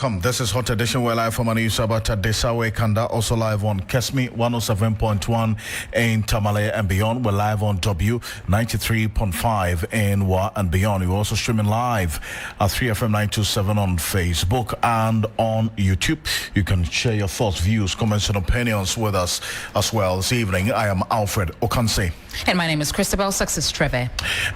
Welcome. This is Hot Edition. We're live from Anu Sabata Desawe Kanda, also live on Kesmi 107.1 in Tamale and beyond. We're live on W 93.5 in Wa and beyond. We're also streaming live at 3FM 927 on Facebook and on YouTube. You can share your thoughts, views, comments, and opinions with us as well this evening. I am Alfred Okanse. And my name is Christabel Success Treve.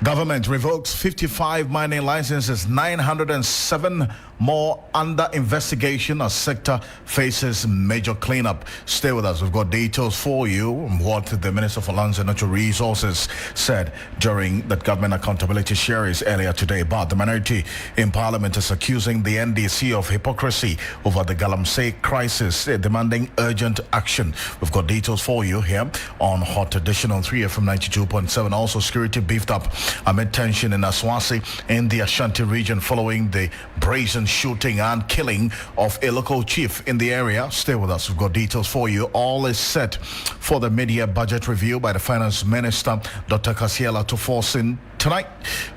Government revokes 55 mining licenses, 907 more under investigation as sector faces major cleanup. Stay with us. We've got details for you on what the Minister for Lands and Natural Resources said during that government accountability series earlier today. But the minority in Parliament is accusing the NDC of hypocrisy over the Galamsey crisis, demanding urgent action. We've got details for you here on Hot Edition on 3FM 92.7. Also, security beefed up amid tension in Aswasi in the Ashanti region following the brazen shooting and killing of a local chief in the area. Stay with us. We've got details for you. All is set for the mid-year budget review by the Finance Minister, Dr. Kasiela, to force in tonight.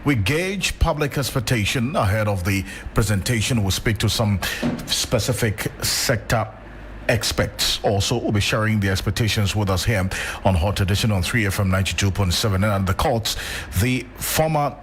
We gauge public expectation ahead of the presentation. We'll speak to some specific sector experts. Also, we'll be sharing the expectations with us here on Hot Edition on 3FM 92.7. And the courts, the former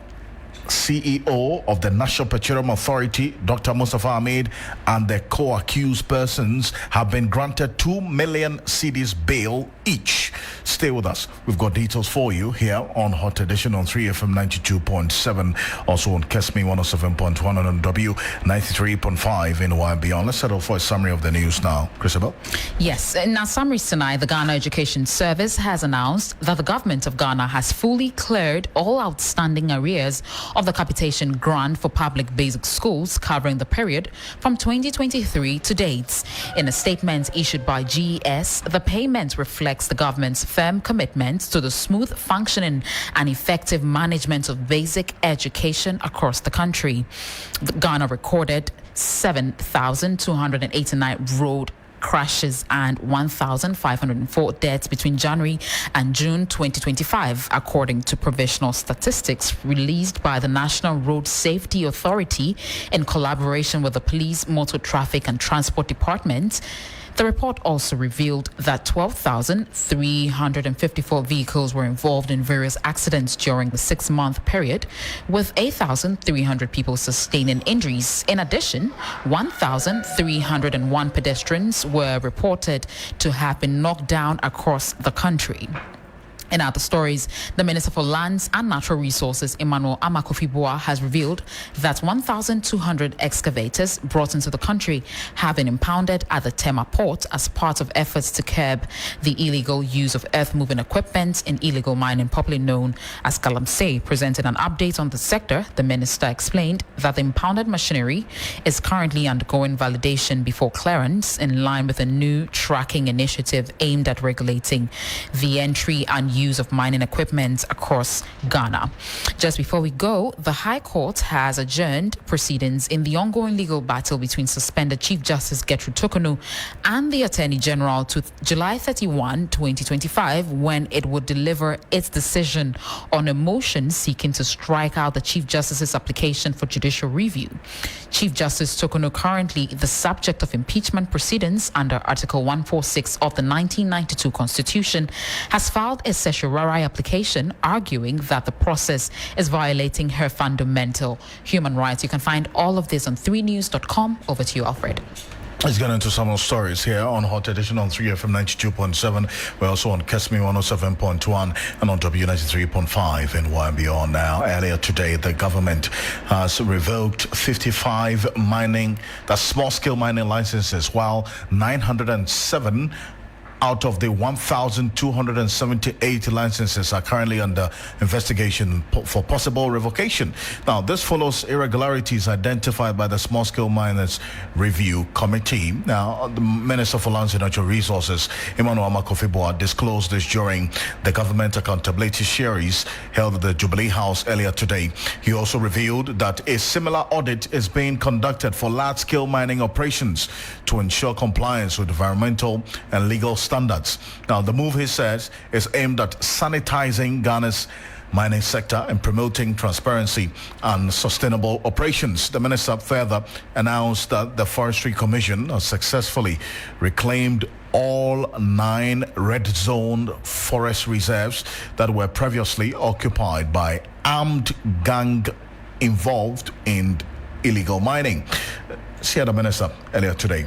CEO of the National Petroleum Authority, Dr. Mustafa Ahmed, and the co-accused persons have been granted 2 million cedis bail each. Stay with us. We've got details for you here on Hot Edition on 3FM 92.7, also on Kesmi 107.1 and on W 93.5 in Y and beyond. Let's settle for a summary of the news now. Chrisabel? Yes, in our summaries tonight, the Ghana Education Service has announced that the government of Ghana has fully cleared all outstanding arrears of the capitation grant for public basic schools covering the period from 2023 to date. In a statement issued by GES, the payment reflects the government's firm commitment to the smooth functioning and effective management of basic education across the country. Ghana recorded 7,289 road crashes and 1,504 deaths between January and June 2025, according to provisional statistics released by the National Road Safety Authority in collaboration with the Police, Motor Traffic and Transport Department. The report also revealed that 12,354 vehicles were involved in various accidents during the 6-month period, with 8,300 people sustaining injuries. In addition, 1,301 pedestrians were reported to have been knocked down across the country. In other stories, the Minister for Lands and Natural Resources, Emmanuel Amakofi-Boa, has revealed that 1,200 excavators brought into the country have been impounded at the Tema port as part of efforts to curb the illegal use of earth-moving equipment in illegal mining, popularly known as Galamsey. Presenting an update on the sector, the minister explained that the impounded machinery is currently undergoing validation before clearance in line with a new tracking initiative aimed at regulating the entry and use of mining equipment across Ghana. Just before we go, the High Court has adjourned proceedings in the ongoing legal battle between suspended Chief Justice Gertrude Tokonu and the Attorney General to July 31, 2025, when it would deliver its decision on a motion seeking to strike out the Chief Justice's application for judicial review. Chief Justice Tokonu, currently the subject of impeachment proceedings under Article 146 of the 1992 Constitution, has filed a certiorari application arguing that the process is violating her fundamental human rights. You can find all of this on 3news.com. Over to you, Alfred. Let's get into some more stories here on Hot Edition on 3FM 92.7. We're also on Kesmi 107.1 and on W93.5 in Y and beyond now. Earlier today, the government has revoked 55 small-scale mining licenses, while 907 out of the 1,278 licenses are currently under investigation for possible revocation. Now, this follows irregularities identified by the Small Scale Miners Review Committee. Now, the Minister for Lands and Natural Resources, Emmanuel Amakofi-Boa, disclosed this during the government accountability series held at the Jubilee House earlier today. He also revealed that a similar audit is being conducted for large-scale mining operations to ensure compliance with environmental and legal standards. Now, the move, he says, is aimed at sanitizing Ghana's mining sector and promoting transparency and sustainable operations. The minister further announced that the Forestry Commission has successfully reclaimed all 9 red zone forest reserves that were previously occupied by armed gang involved in illegal mining. See the minister earlier today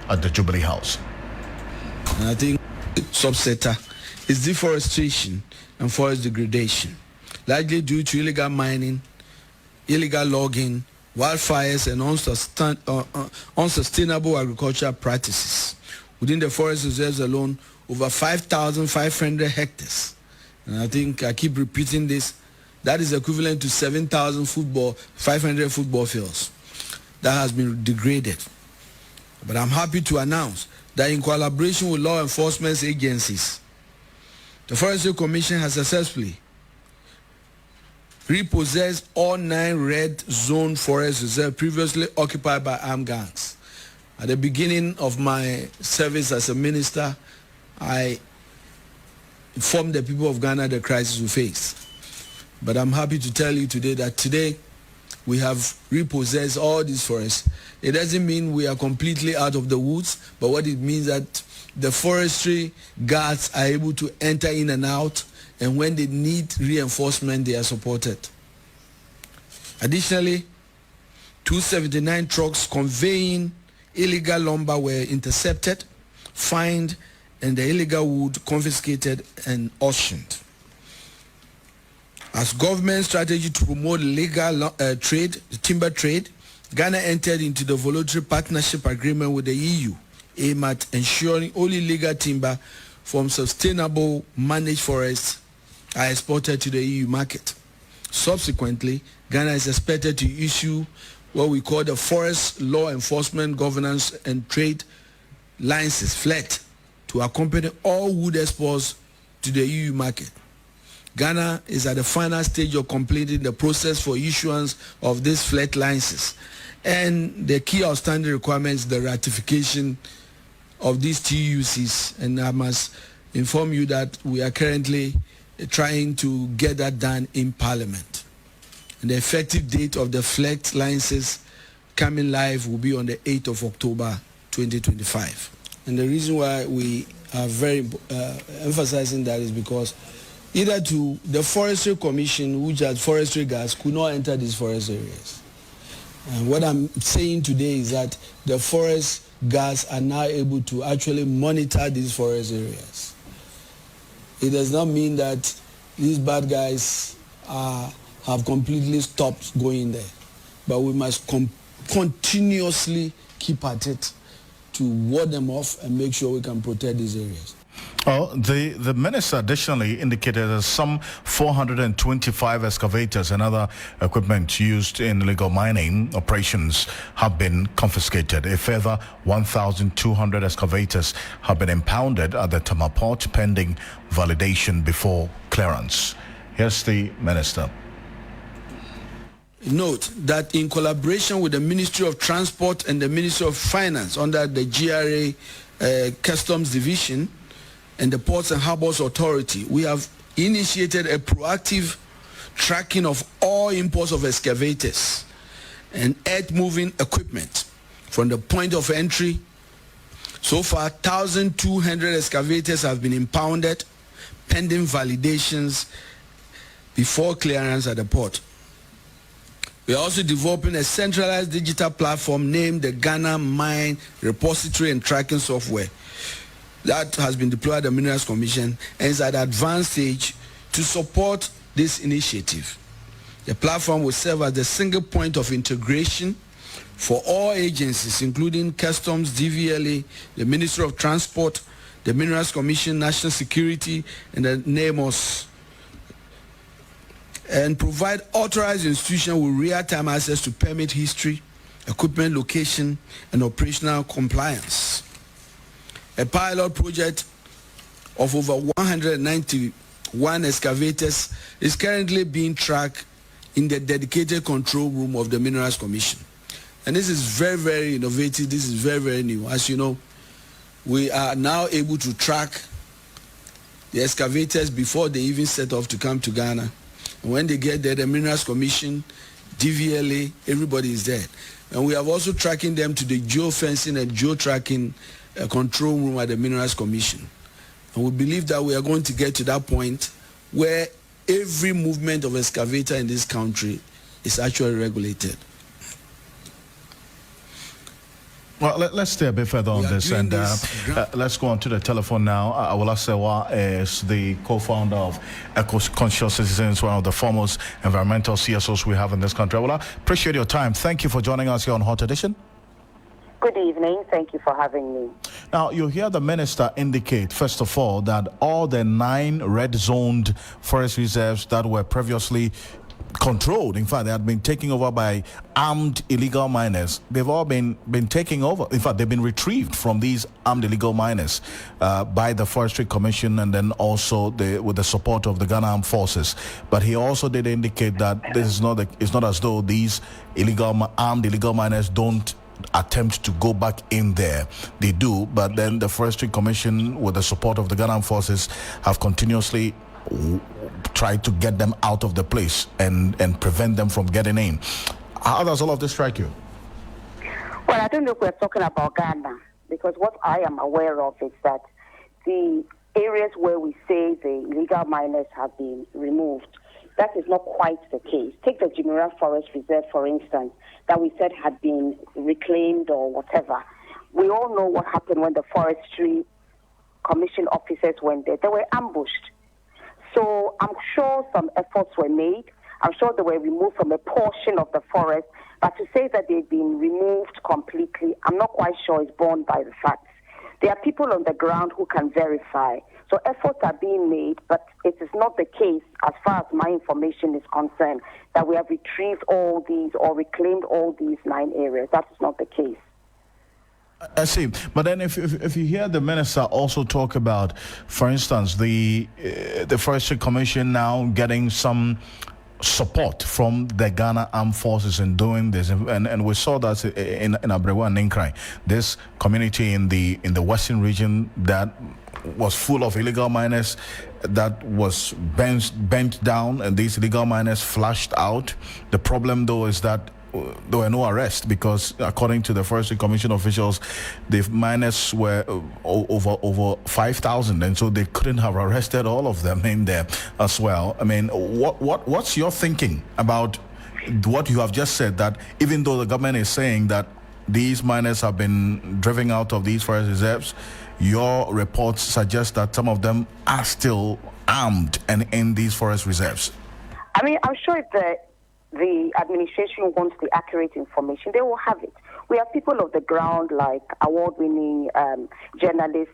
at the Jubilee House. And I think the subsector is deforestation and forest degradation, largely due to illegal mining, illegal logging, wildfires, and unsustainable agricultural practices. Within the forest reserves alone, over 5,500 hectares. And I think I keep repeating this. That is equivalent to 7,500 football fields. That has been degraded. But I'm happy to announce that in collaboration with law enforcement agencies, the Forestry Commission has successfully repossessed all 9 red zone forest reserves previously occupied by armed gangs. At the beginning of my service as a minister, I informed the people of Ghana the crisis we face. But I'm happy to tell you today that today we have repossessed all these forests. It doesn't mean we are completely out of the woods, but what it means that the forestry guards are able to enter in and out, and when they need reinforcement, they are supported. Additionally, 279 trucks conveying illegal lumber were intercepted, fined, and the illegal wood confiscated and auctioned. As government strategy to promote legal timber trade, Ghana entered into the voluntary partnership agreement with the EU, aimed at ensuring only legal timber from sustainable managed forests are exported to the EU market. Subsequently, Ghana is expected to issue what we call the Forest Law Enforcement Governance and Trade License, FLET, to accompany all wood exports to the EU market. Ghana is at the final stage of completing the process for issuance of this FLET license. And the key outstanding requirements, the ratification of these TUCs. And I must inform you that we are currently trying to get that done in Parliament. And the effective date of the FLET licenses coming live will be on the 8th of October 2025. And the reason why we are very emphasizing that is because either to the Forestry Commission, which has forestry guards, could not enter these forest areas. And what I'm saying today is that the forest guards are now able to actually monitor these forest areas. It does not mean that these bad guys have completely stopped going there, but we must continuously keep at it to ward them off and make sure we can protect these areas. Well, the minister additionally indicated that some 425 excavators and other equipment used in illegal mining operations have been confiscated. A further 1,200 excavators have been impounded at the Tama Port pending validation before clearance. Here's the minister. Note that in collaboration with the Ministry of Transport and the Ministry of Finance under the GRA Customs Division and the Ports and Harbors Authority, we have initiated a proactive tracking of all imports of excavators and earth-moving equipment from the point of entry. So far, 1,200 excavators have been impounded pending validations before clearance at the port. We are also developing a centralized digital platform named the Ghana Mine Repository and Tracking Software that has been deployed at the Minerals Commission and is at an advanced stage to support this initiative. The platform will serve as the single point of integration for all agencies, including Customs, DVLA, the Ministry of Transport, the Minerals Commission, National Security, and the NAMOS, and provide authorized institutions with real-time access to permit history, equipment location, and operational compliance. A pilot project of over 191 excavators is currently being tracked in the dedicated control room of the Minerals Commission. And this is very, very innovative. This is very, very new. As you know, we are now able to track the excavators before they even set off to come to Ghana. When they get there, the Minerals Commission, DVLA, everybody is there. And we have also tracking them to the geofencing and geotracking control room at the Minerals Commission. And we believe that we are going to get to that point where every movement of excavator in this country is actually regulated. Well, let's stay a bit further on this, and let's go on to the telephone now. Awala Sewa is the co-founder of Eco-Conscious Citizens, one of the foremost environmental CSOs we have in this country. Awala, appreciate your time. Thank you for joining us here on Hot Edition. Good evening. Thank you for having me. Now, you hear the minister indicate, first of all, that all the 9 red-zoned forest reserves that were previously controlled, in fact, they had been taken over by armed illegal miners. They've all been taken over. In fact, they've been retrieved from these armed illegal miners by the Forestry Commission, and then also with the support of the Ghana Armed Forces. But he also did indicate that this is not it's not as though these armed illegal miners don't attempt to go back in there. They do, but then the Forestry Commission, with the support of the Ghana Armed Forces, have continuously tried to get them out of the place and prevent them from getting in. How does all of this strike you? Well, I don't know if we're talking about Ghana, because what I am aware of is that the areas where we say the illegal miners have been removed, that is not quite the case. Take the Jimura Forest Reserve, for instance, that we said had been reclaimed or whatever. We all know what happened when the Forestry Commission officers went there. They were ambushed. So I'm sure some efforts were made. I'm sure they were removed from a portion of the forest. But to say that they've been removed completely, I'm not quite sure it's borne by the facts. There are people on the ground who can verify. So efforts are being made, but it is not the case, as far as my information is concerned, that we have retrieved all these or reclaimed all these 9 areas. That is not the case. I see. But then if you hear the minister also talk about, for instance, the Forestry Commission now getting some support from the Ghana Armed Forces in doing this, and we saw that in Abrewa and Ninkrai, this community in the western region that was full of illegal miners, that was bent down, and these illegal miners flushed out. The problem, though, is that there were no arrests, because according to the Forestry Commission officials, the miners were over 5,000, and so they couldn't have arrested all of them in there as well. I mean, what's your thinking about what you have just said, that even though the government is saying that these miners have been driven out of these forest reserves, your reports suggest that some of them are still armed and in these forest reserves? I mean, I'm sure if the administration wants the accurate information, they will have it. We have people of the ground like award-winning journalist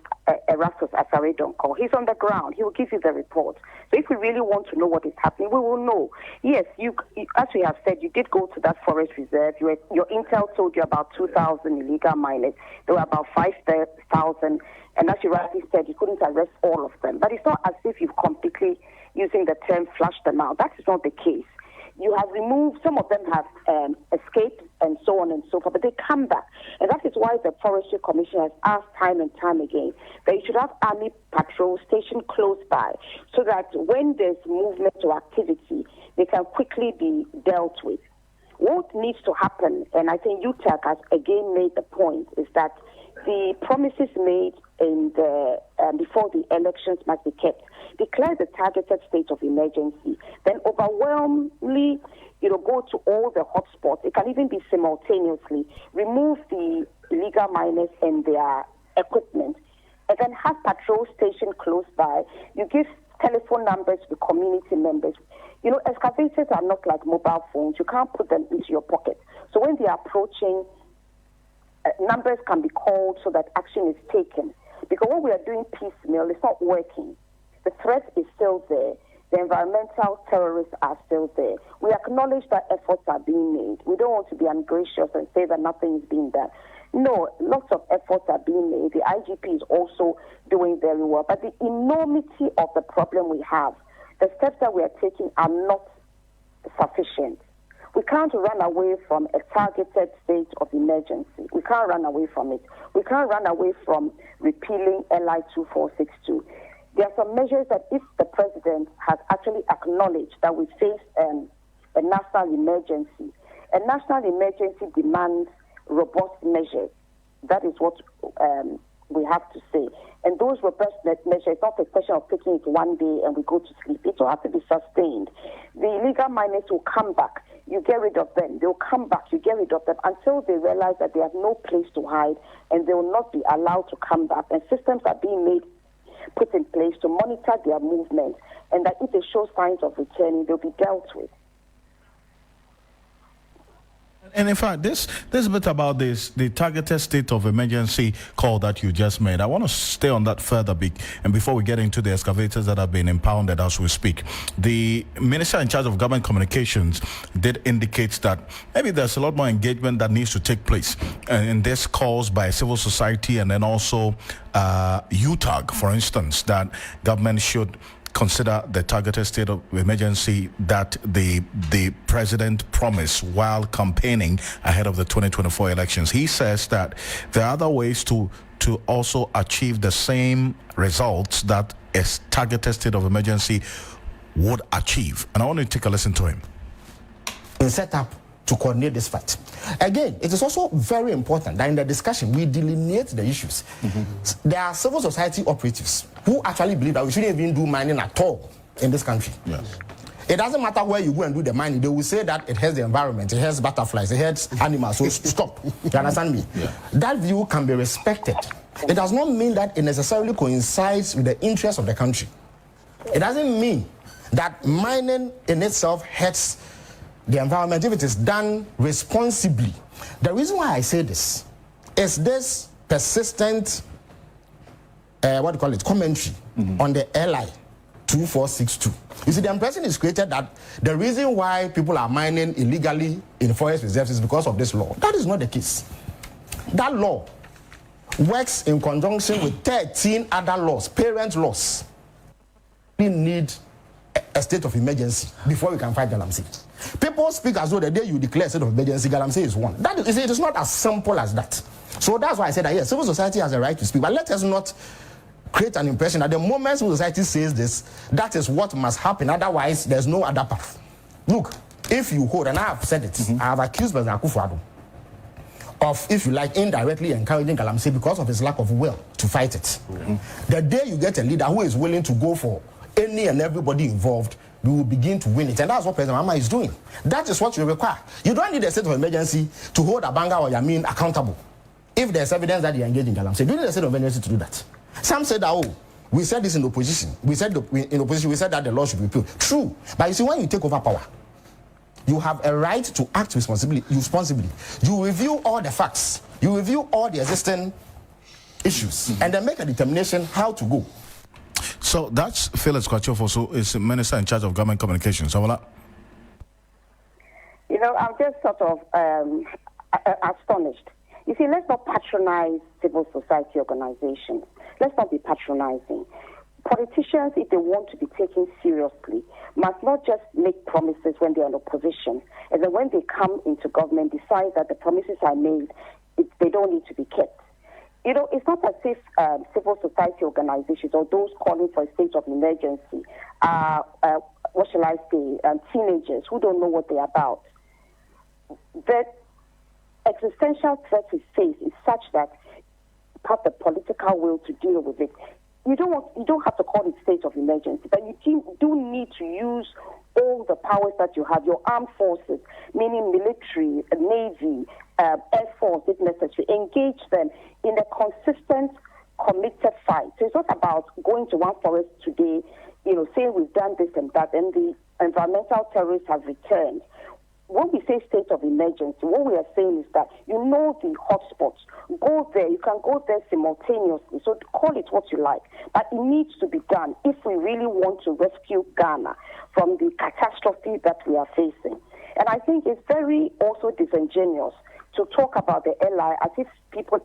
Erastus Asaredonko. He's on the ground. He will give you the report. So if we really want to know what is happening, we will know. Yes, you as we have said, you did go to that forest reserve. Your intel told you about 2,000 illegal miners. There were about 5,000. And as you rightly said, you couldn't arrest all of them. But it's not as if you've completely, using the term, flushed them out. That is not the case. You have removed, some of them have escaped and so on and so forth, but they come back. And that is why the Forestry Commission has asked time and time again that you should have army patrol stationed close by, so that when there's movement or activity, they can quickly be dealt with. What needs to happen, and I think UTAC has again made the point, is that the promises made in the before the elections must be kept. Declare the targeted state of emergency, then overwhelmingly, go to all the hotspots. It can even be simultaneously. Remove the illegal miners and their equipment, and then have patrol station close by. You give telephone numbers to the community members. Excavators are not like mobile phones. You can't put them into your pocket. So when they are approaching, numbers can be called so that action is taken. Because what we are doing piecemeal is not working. The threat is still there. The environmental terrorists are still there. We acknowledge that efforts are being made. We don't want to be ungracious and say that nothing is being done. No, lots of efforts are being made. The IGP is also doing very well. But the enormity of the problem we have, the steps that we are taking are not sufficient. We can't run away from a targeted state of emergency. We can't run away from it. We can't run away from repealing LI 2462. there are some measures that if the president has actually acknowledged that we face a national emergency, a national emergency demands robust measures. That is what we have to say. And those robust measures, it's not a question of taking it one day and we go to sleep. It will have to be sustained. The illegal miners will come back. You get rid of them. They'll come back. You get rid of them until they realize that they have no place to hide and they will not be allowed to come back. And systems are being put in place to monitor their movement, and that if they show signs of returning, they'll be dealt with. And in fact, this bit about the targeted state of emergency call that you just made, I want to stay on that further bit. And before we get into the excavators that have been impounded as we speak, the minister in charge of government communications did indicate that maybe there's a lot more engagement that needs to take place in this calls by civil society and then also UTAG, for instance, that government should consider the targeted state of emergency that the president promised while campaigning ahead of the 2024 elections. He says that there are other ways to also achieve the same results that a targeted state of emergency would achieve. And I want to take a listen to him. Set up to coordinate this fight. Again, it is also very important that in the discussion we delineate the issues. There are civil society operatives who actually believe that we shouldn't even do mining at all in this country. Yes. It doesn't matter where you go and do the mining, they will say that it hurts the environment, it hurts butterflies, it hurts animals, so stop. You understand me? Yeah. That view can be respected. It does not mean that it necessarily coincides with the interests of the country. It doesn't mean that mining in itself hurts the environment if it is done responsibly. The reason why I say this is this persistent commentary on the LI 2462. You see, the impression is created that the reason why people are mining illegally in forest reserves is because of this law. That is not the case. That law works in conjunction with 13 other laws, parent laws. We need a state of emergency before we can fight Galamsey. People speak as though the day you declare a state of emergency, Galamsey is one. That is, it is not as simple as that. So that's why I said that, yes, civil society has a right to speak, but let us not create an impression that the moment civil society says this, that is what must happen. Otherwise, there's no other path. Look, if you hold, and I have said it, I have accused President Akufo-Addo of, if you like, indirectly encouraging Galamsey because of his lack of will to fight it. The day you get a leader who is willing to go for any and everybody involved, we will begin to win it. And that's what President Mahama is doing. That is what you require. You don't need a state of emergency to hold Abanga or Yamin accountable if there's evidence that they are engaged in Galamsey. You need a state of emergency to do that. Some said that, oh, we said this in opposition. We said that the law should be repealed. True. But you see, when you take over power, you have a right to act responsibly. You review all the facts. You review all the existing issues and then make a determination how to go. So that's Felix Kwachofo, who is Minister in charge of government communications. So, you know, I'm just sort of astonished. You see, let's not patronize civil society organizations. Let's not be patronizing. Politicians, if they want to be taken seriously, must not just make promises when they're in opposition, and then when they come into government, decide that the promises are made, they don't need to be kept. You know, it's not as if civil society organizations or those calling for a state of emergency are, teenagers who don't know what they're about. The existential threat we face is such that you have the political will to deal with it. You don't have to call it state of emergency, but you do need to use all the powers that you have, your armed forces, meaning military, navy, Air Force, if necessary, engage them in a consistent, committed fight. So it's not about going to one forest today, saying we've done this and that, and the environmental terrorists have returned. When we say state of emergency, what we are saying is that the hotspots. Go there. You can go there simultaneously. So call it what you like. But it needs to be done if we really want to rescue Ghana from the catastrophe that we are facing. And I think it's very also disingenuous to talk about the LI as if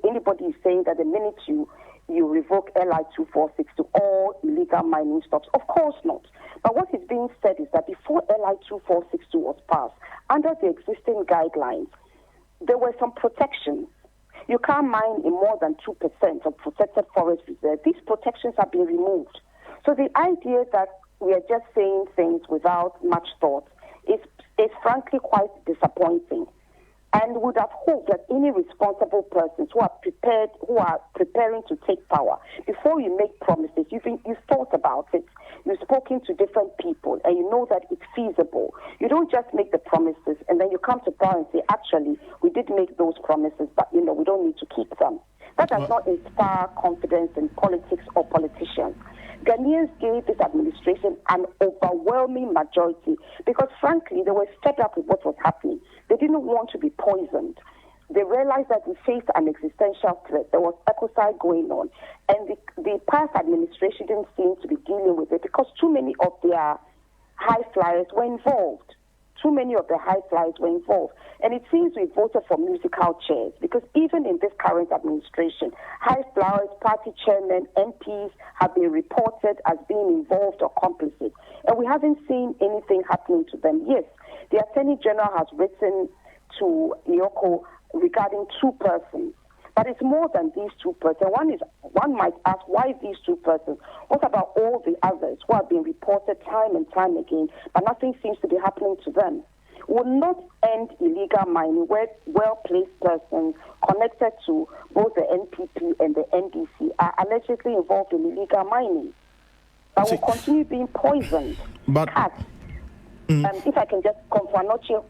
anybody is saying that the minute you revoke LI 2462, all illegal mining stops. Of course not. But what is being said is that before LI 2462 was passed, under the existing guidelines, there were some protections. You can't mine in more than 2% of protected forest reserve. These protections have been removed. So the idea that we are just saying things without much thought is frankly quite disappointing. And would have hoped that any responsible persons who are preparing to take power, before you make promises, you've thought about it, you've spoken to different people, and you know that it's feasible. You don't just make the promises and then you come to power and say, actually, we did make those promises, but we don't need to keep them. That does not inspire confidence in politics or politicians. Ghanaians gave this administration an overwhelming majority because, frankly, they were fed up with what was happening. They didn't want to be poisoned. They realized that we faced an existential threat. There was ecocide going on. And the past administration didn't seem to be dealing with it because too many of their high flyers were involved. And it seems we voted for musical chairs because even in this current administration, high flyers, party chairmen, MPs have been reported as being involved or complicit. And we haven't seen anything happening to them. Yes, the Attorney General has written to Nyoko regarding 2 persons. But it's more than these 2 persons. One might ask, why these 2 persons? What about all the others who have been reported time and time again, but nothing seems to be happening to them? Will not end illegal mining where well-placed persons connected to both the NPP and the NDC are allegedly involved in illegal mining. But will continue being poisoned. But if I can just come for Anoche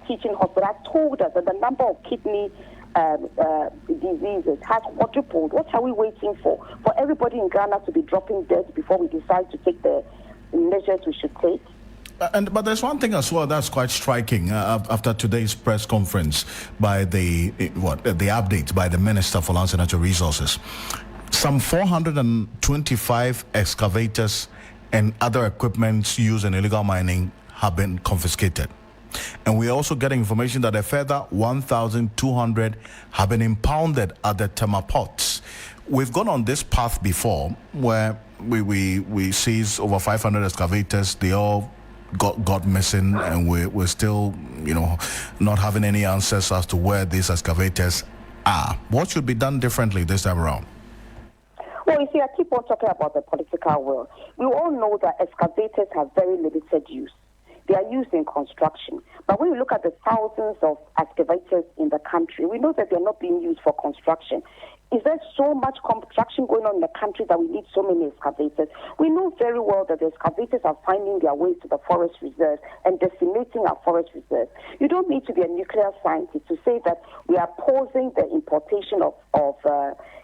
teaching hospital has told us that the number of kidney diseases has quadrupled. What are we waiting for? For everybody in Ghana to be dropping dead before we decide to take the measures we should take? But there's one thing as well that's quite striking after today's press conference by the update by the Minister for Lands and Natural Resources. Some 425 excavators and other equipment used in illegal mining have been confiscated. And we also get information that a further 1,200 have been impounded at the Tema ports. We've gone on this path before where we seized over 500 excavators. They all got missing, and we're still, not having any answers as to where these excavators are. What should be done differently this time around? Well, you see, I keep on talking about the political will. We all know that excavators have very limited use. They are used in construction. But when you look at the thousands of excavators in the country, we know that they're not being used for construction. Is there so much construction going on in the country that we need so many excavators? We know very well that the excavators are finding their way to the forest reserves and decimating our forest reserves. You don't need to be a nuclear scientist to say that we are pausing the importation of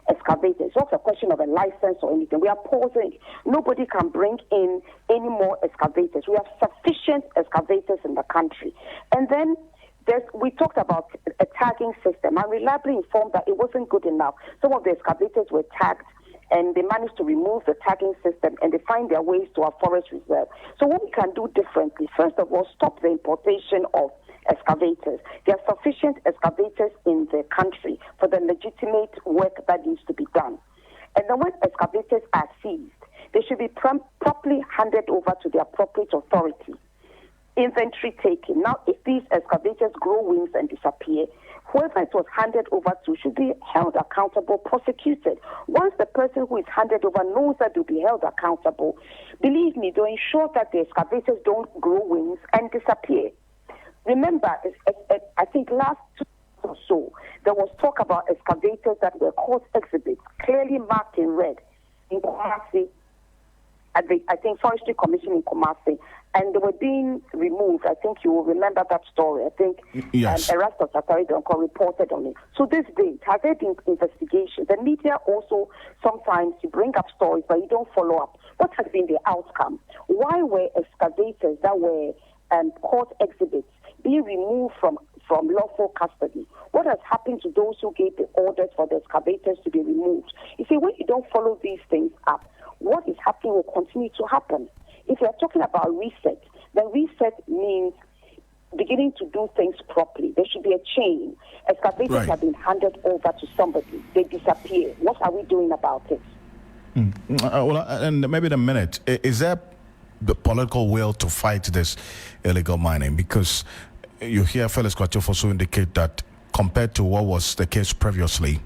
excavators. It's not a question of a license or anything. We are pausing. Nobody can bring in any more excavators. We have sufficient excavators in the country. And then we talked about a tagging system. I'm reliably informed that it wasn't good enough. Some of the excavators were tagged, and they managed to remove the tagging system, and they find their ways to our forest reserve. So what we can do differently, first of all, stop the importation of excavators. There are sufficient excavators in the country for the legitimate work that needs to be done. And then when excavators are seized, they should be properly handed over to the appropriate authority. Inventory taking. Now, if these excavators grow wings and disappear, whoever it was handed over to should be held accountable, prosecuted. Once the person who is handed over knows that they'll be held accountable, believe me, they'll ensure that the excavators don't grow wings and disappear. Remember, I think last 2 months or so, there was talk about excavators that were court exhibits, clearly marked in red, in Kumasi, at the, Forestry Commission in Kumasi, and they were being removed. I think you will remember that story. I think yes. Erastus Ataridonko reported on it. So this date, has there been investigation? The media also, sometimes you bring up stories, but you don't follow up. What has been the outcome? Why were excavators that were court exhibits being removed from lawful custody? What has happened to those who gave the orders for the excavators to be removed? You see, when you don't follow these things up, what is happening will continue to happen. If you're talking about reset, then reset means beginning to do things properly. There should be a chain. Excavators have been handed over to somebody. They disappear. What are we doing about it? And maybe in a minute, is there the political will to fight this illegal mining? Because you hear Felix Kwatiof also indicate that compared to what was the case previously,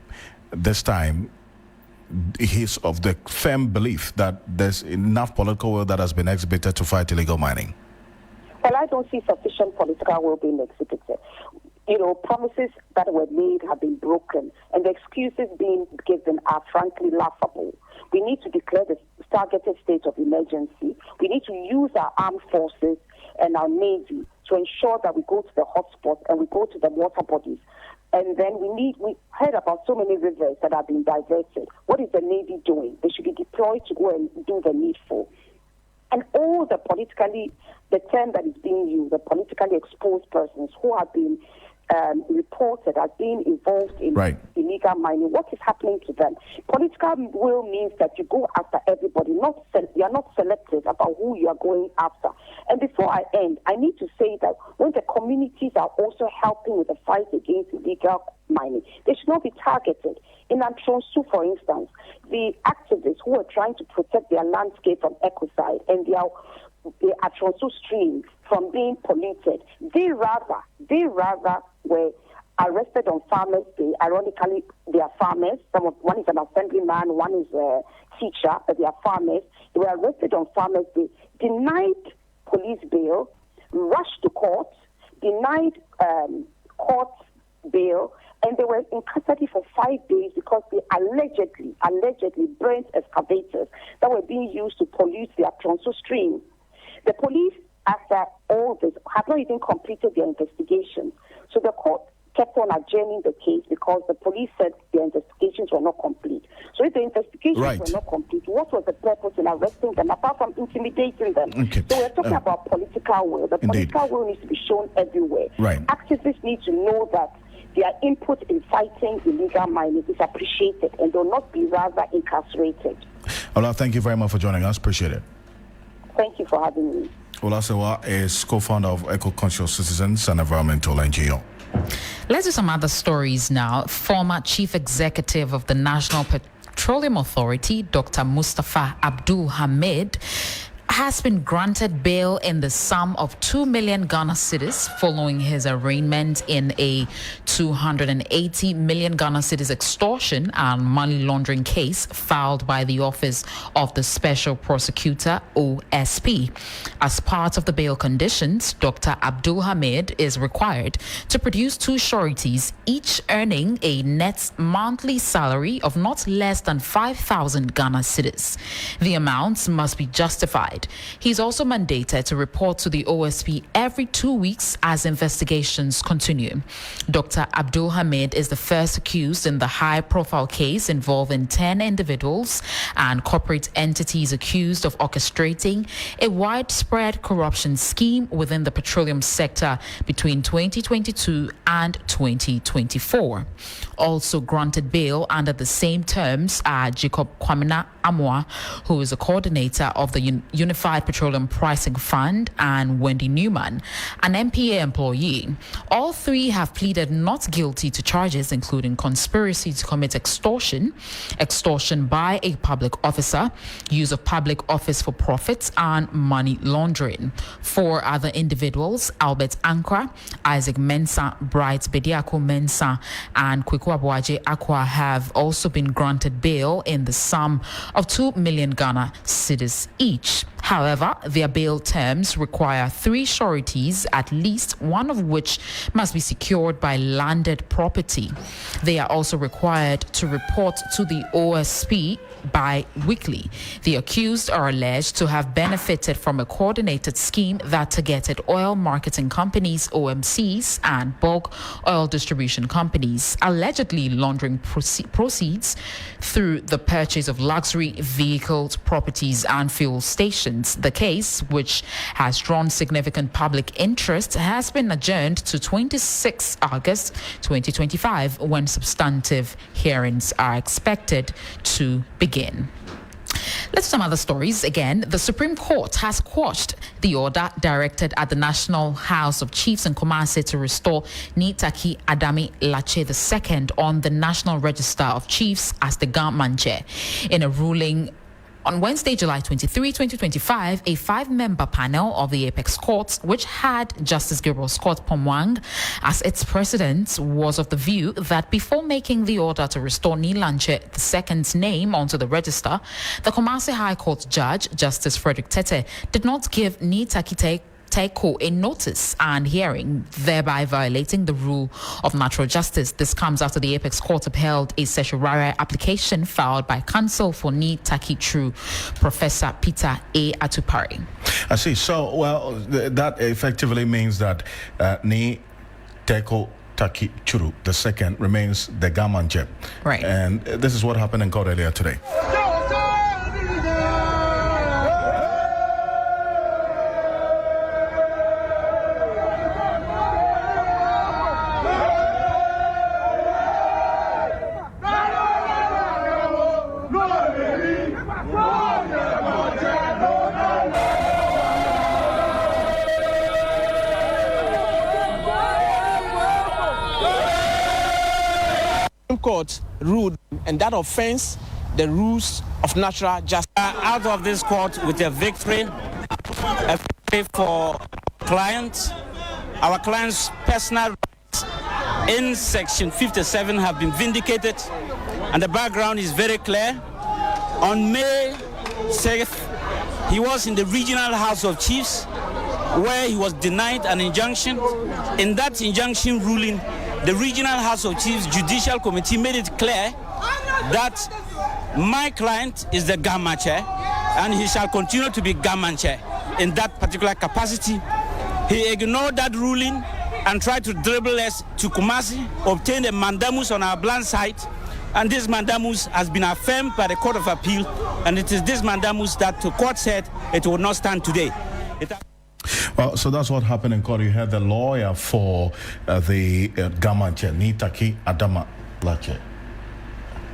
this time he's of the firm belief that there's enough political will that has been exhibited to fight illegal mining. Well, I don't see sufficient political will being exhibited. Promises that were made have been broken, and the excuses being given are frankly laughable. We need to declare the targeted state of emergency. We need to use our armed forces and our Navy to ensure that we go to the hotspots and we go to the water bodies. And then we heard about so many rivers that have been diverted. What is the Navy doing? They should be deployed to go and do the needful. And all the term that is being used, the politically exposed persons who have been reported as being involved in illegal mining, what is happening to them? Political will means that you go after everybody, you are not selective about who you are going after. And before I end, I need to say that when the communities are also helping with the fight against illegal mining, they should not be targeted. In Antronsu, for instance, the activists who are trying to protect their landscape from ecocide and the Antronsu stream from being polluted, they rather were arrested on Farmers' Day. Ironically, they are farmers. One is an assemblyman, one is a teacher, but they are farmers. They were arrested on Farmers' Day, denied police bail, rushed to court, denied court bail, and they were in custody for 5 days because they allegedly burnt excavators that were being used to pollute the Antronsu stream. The police, after all this, have not even completed their investigation. So the court kept on adjourning the case because the police said their investigations were not complete. So if the investigations were not complete, what was the purpose in arresting them apart from intimidating them? Okay. So we're talking about political will. The political will needs to be shown everywhere. Right. Activists need to know that their input in fighting illegal mining is appreciated and will not be rather incarcerated. Ola, thank you very much for joining us. Appreciate it. Thank you for having me. Ola Sewa is co-founder of Eco-Conscious Citizens and Environmental NGO. Let's do some other stories now. Former Chief Executive of the National Petroleum Authority, Dr. Mustafa Abdul Hamid, has been granted bail in the sum of 2 million Ghana cedis following his arraignment in a 280 million Ghana cedis extortion and money laundering case filed by the Office of the Special Prosecutor, OSP. As part of the bail conditions, Dr. Abdul Hamid is required to produce 2 sureties, each earning a net monthly salary of not less than 5,000 Ghana cedis. The amounts must be justified. He's also mandated to report to the OSP every 2 weeks as investigations continue. Dr. Abdul Hamid is the first accused in the high-profile case involving 10 individuals and corporate entities accused of orchestrating a widespread corruption scheme within the petroleum sector between 2022 and 2024. Also granted bail under the same terms are Jacob Kwamina Amwa, who is a coordinator of the Unified Petroleum Pricing Fund, and Wendy Newman, an MPA employee. All 3 have pleaded not guilty to charges including conspiracy to commit extortion, extortion by a public officer, use of public office for profit, and money laundering. 4 other individuals, Albert Ankra, Isaac Mensah, Bright Bediako Mensah, and Kweku Abuaje Akwa, have also been granted bail in the sum of 2 million Ghana cedis each. However, their bail terms require 3 sureties, at least one of which must be secured by landed property. They are also required to report to the OSP bi-weekly. The accused are alleged to have benefited from a coordinated scheme that targeted oil marketing companies, OMCs, and bulk oil distribution companies, allegedly laundering proceeds through the purchase of luxury vehicles, properties, and fuel stations. The case, which has drawn significant public interest, has been adjourned to 26 August 2025 when substantive hearings are expected to begin. Let's do some other stories. Again, the Supreme Court has quashed the order directed at the National House of Chiefs in Kumasi to restore Nitaki Adami Lache II on the National Register of Chiefs as the Government chair. In a ruling On Wednesday, July 23, 2025, a 5-member panel of the Apex Court, which had Justice Gabriel Scott Pomwang as its president, was of the view that before making the order to restore Nilanche II's name onto the register, the Kumasi High Court judge, Justice Frederick Tete, did not give Nitaki Taiko a notice and hearing, thereby violating the rule of natural justice. This comes after the Apex Court upheld a certiorari application filed by counsel for Nitaki True, Professor Peter A. Atupari. I see. So, well, that effectively means that Ni Teko Taki Churu II remains the Gamanche. Right. And this is what happened in court earlier today. Court ruled, and that offends the rules of natural justice. Out of this court with a victory for clients. Our clients' personal rights in Section 57 have been vindicated, and the background is very clear. On May 6th, he was in the Regional House of Chiefs, where he was denied an injunction. In that injunction ruling, the Regional House of Chiefs Judicial Committee made it clear that my client is the Gaman chair and he shall continue to be Gaman chair in that particular capacity. He ignored that ruling and tried to dribble us to Kumasi, obtained a mandamus on our bland site, and this mandamus has been affirmed by the Court of Appeal, and it is this mandamus that the court said it will not stand today. Well, so that's what happened in court. You had the lawyer for the Gamanche, Nitaki Adama Lache.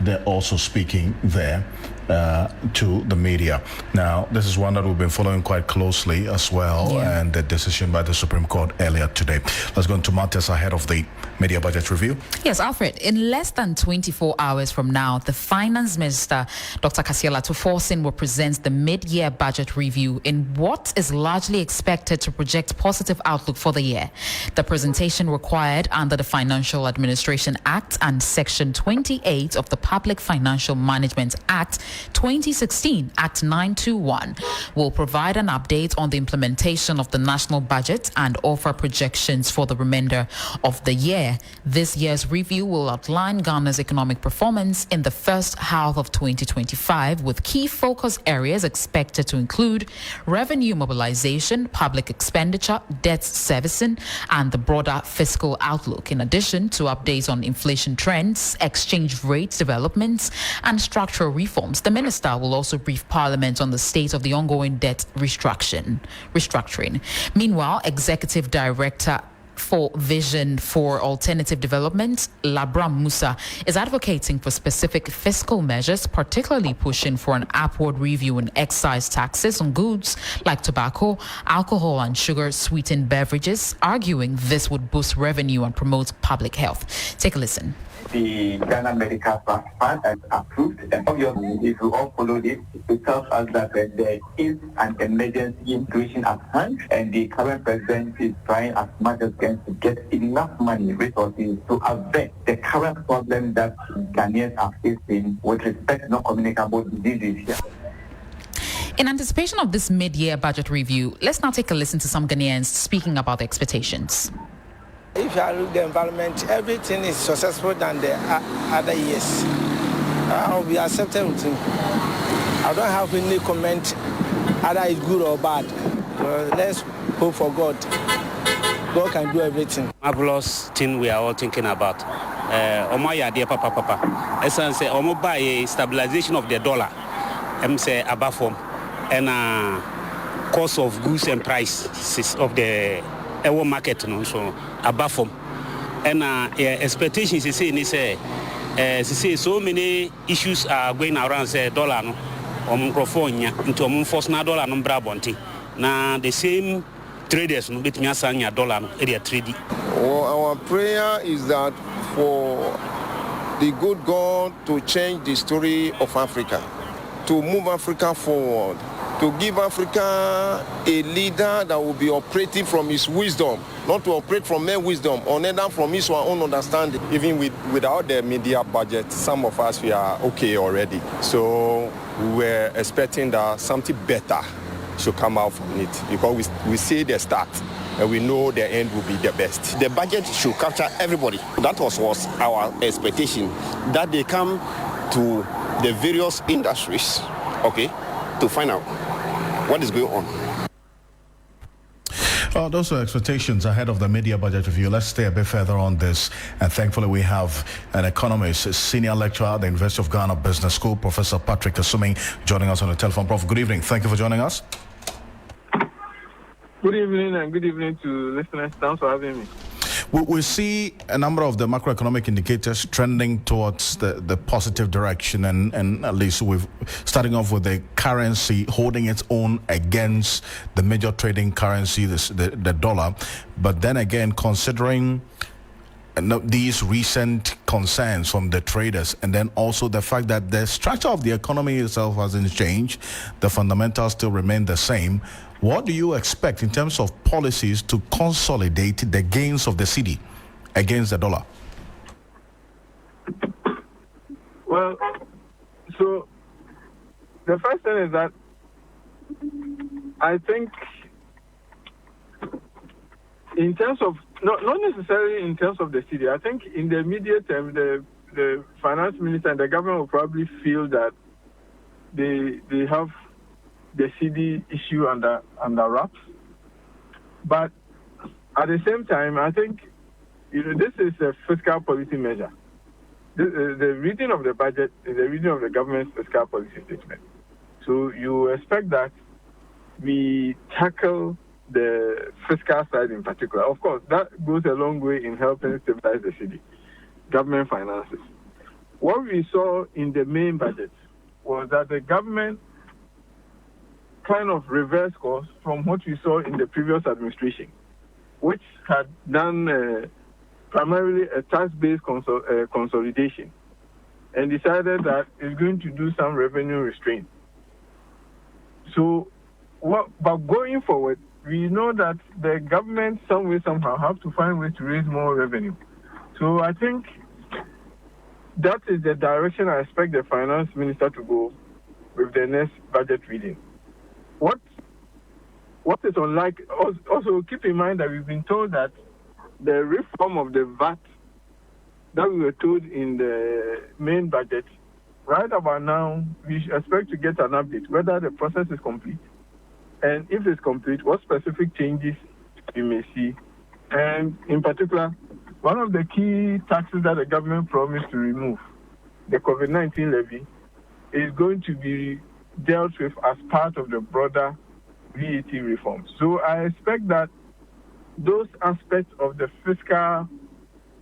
They're also speaking there to the media. Now, this is one that we've been following quite closely as well, and the decision by the Supreme Court earlier today. Let's go into matters ahead of the media budget review. Yes, Alfred, in less than 24 hours from now, the Finance Minister, Dr. Kasiela Tuforsin, will present the mid-year budget review in what is largely expected to project positive outlook for the year. The presentation required under the Financial Administration Act and Section 28 of the Public Financial Management Act 2016, Act 921, will provide an update on the implementation of the national budget and offer projections for the remainder of the year. This year's review will outline Ghana's economic performance in the first half of 2025, with key focus areas expected to include revenue mobilization, public expenditure, debt servicing, and the broader fiscal outlook, in addition to updates on inflation trends, exchange rate developments, and structural reforms. The minister will also brief Parliament on the state of the ongoing debt restructuring. Meanwhile, Executive Director for Vision for Alternative Development, Labram Musa, is advocating for specific fiscal measures, particularly pushing for an upward review in excise taxes on goods like tobacco, alcohol, and sugar-sweetened beverages, arguing this would boost revenue and promote public health. Take a listen. The Ghana Medical Trust Fund has approved, and obviously, if we all follow this, it tells us that there is an emergency situation at hand, and the current president is trying as much as can to get enough money, resources, to avert the current problem that Ghanaians are facing with respect to non-communicable diseases here. In anticipation of this mid-year budget review, let's now take a listen to some Ghanaians speaking about their expectations. If you look at the environment, everything is successful than the other years. I'll be accepted with him. I don't have any comment either it's good or bad. Let's hope for God. God can do everything. Marvelous thing we are all thinking about. Essence say buy a stabilization of the dollar. Say above form and cost of goods and prices of the market, so above form. And expectations is say so many issues are going around. Say dollar no microphone into force na dollar no brabonti. Now the same traders no bit me asanya dollar no area trade. Our prayer is that for the good God to change the story of Africa. to move Africa forward, to give Africa a leader that will be operating from his wisdom, not to operate from mere wisdom, or neither from his own understanding. Even without the media budget, some of us, we are okay already. So we were expecting that something better should come out from it, because we see the start and we know the end will be the best. The budget should capture everybody. That was our expectation, that they come to the various industries, okay, to find out what is going on. Well, those are expectations ahead of the media budget review. Let's stay a bit further on this. And thankfully, we have an economist, a senior lecturer at the University of Ghana Business School, Professor Patrick Assuming, joining us on the telephone. Prof, good evening. Thank you for joining us. Good evening, and good evening to listeners. Thanks for having me. We see a number of the macroeconomic indicators trending towards the positive direction, and at least we've starting off with the currency holding its own against the major trading currency, the dollar. But then again, considering these recent concerns from the traders, and then also the fact that the structure of the economy itself hasn't changed, the fundamentals still remain the same. What do you expect in terms of policies to consolidate the gains of the cedi against the dollar? Well, so the first thing is that I think in terms of, not necessarily in terms of the cedi, I think in the immediate term, the finance minister and the government will probably feel that they have the cedi issue under wraps. But at the same time, I think this is a fiscal policy measure. The reading of the budget is the reading of the government's fiscal policy statement. So you expect that we tackle the fiscal side in particular. Of course, that goes a long way in helping stabilize the cedi, government finances. What we saw in the main budget was that the government kind of reverse course from what we saw in the previous administration, which had done primarily a tax-based consolidation, and decided that it's going to do some revenue restraint. So, but going forward, we know that the government, some way, somehow, have to find ways to raise more revenue. So I think that is the direction I expect the finance minister to go with the next budget reading. What is unlike, also keep in mind that we've been told that the reform of the VAT that we were told in the main budget, right about now, we expect to get an update, whether the process is complete, and if it's complete, what specific changes we may see. And in particular, one of the key taxes that the government promised to remove, the COVID-19 levy, is going to be dealt with as part of the broader VAT reform. So I expect that those aspects of the fiscal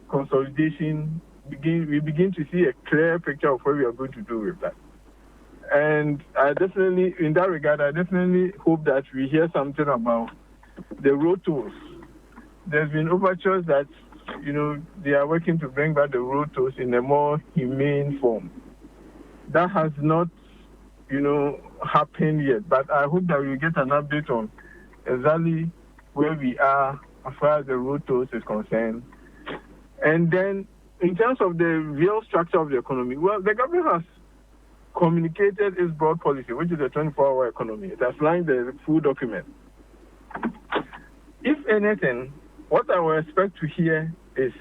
consolidation, we begin to see a clear picture of what we are going to do with that. And I definitely, in that regard, I definitely hope that we hear something about the road tolls. There's been overtures that, they are working to bring back the road tolls in a more humane form. That has not, happened yet, but I hope that we'll get an update on exactly where we are as far as the road tolls is concerned. And then, in terms of the real structure of the economy, well, the government has communicated its broad policy, which is a 24-hour economy. It has lined the full document. If anything, what I will expect to hear is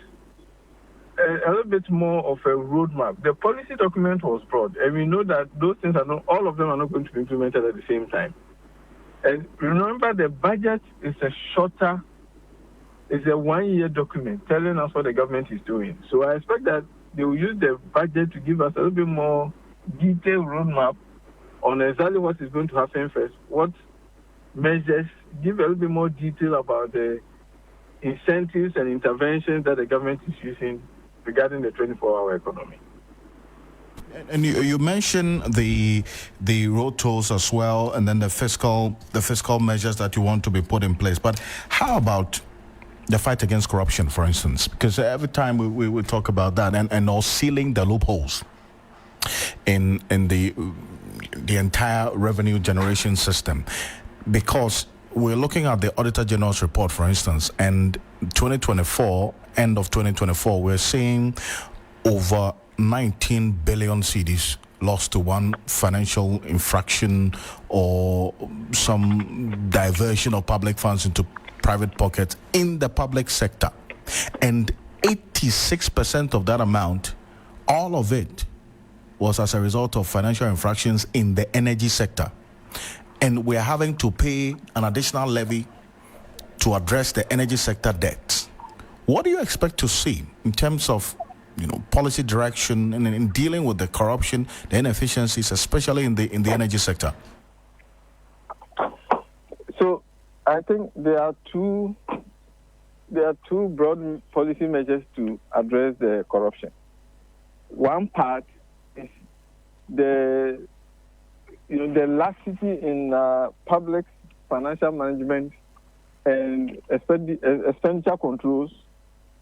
a little bit more of a roadmap. The policy document was broad, and we know that those things all of them are not going to be implemented at the same time. And remember, the budget is it's a one-year document telling us what the government is doing. So I expect that they will use the budget to give us a little bit more detailed roadmap on exactly what is going to happen first, what measures, give a little bit more detail about the incentives and interventions that the government is using regarding the 24-hour economy. And you mentioned the road tolls as well, and then the fiscal measures that you want to be put in place. But how about the fight against corruption, for instance? Because every time we talk about that, and all sealing the loopholes in the the entire revenue generation system, because we're looking at the Auditor General's report, for instance, and 2024, end of 2024, we're seeing over 19 billion cedis lost to one financial infraction or some diversion of public funds into private pockets in the public sector. And 86% of that amount, all of it, was as a result of financial infractions in the energy sector. And we're having to pay an additional levy to address the energy sector debt. What do you expect to see in terms of policy direction and in dealing with the corruption, the inefficiencies, especially in the energy sector? So I think there are two broad policy measures to address the corruption. One part is the laxity in public financial management and expenditure controls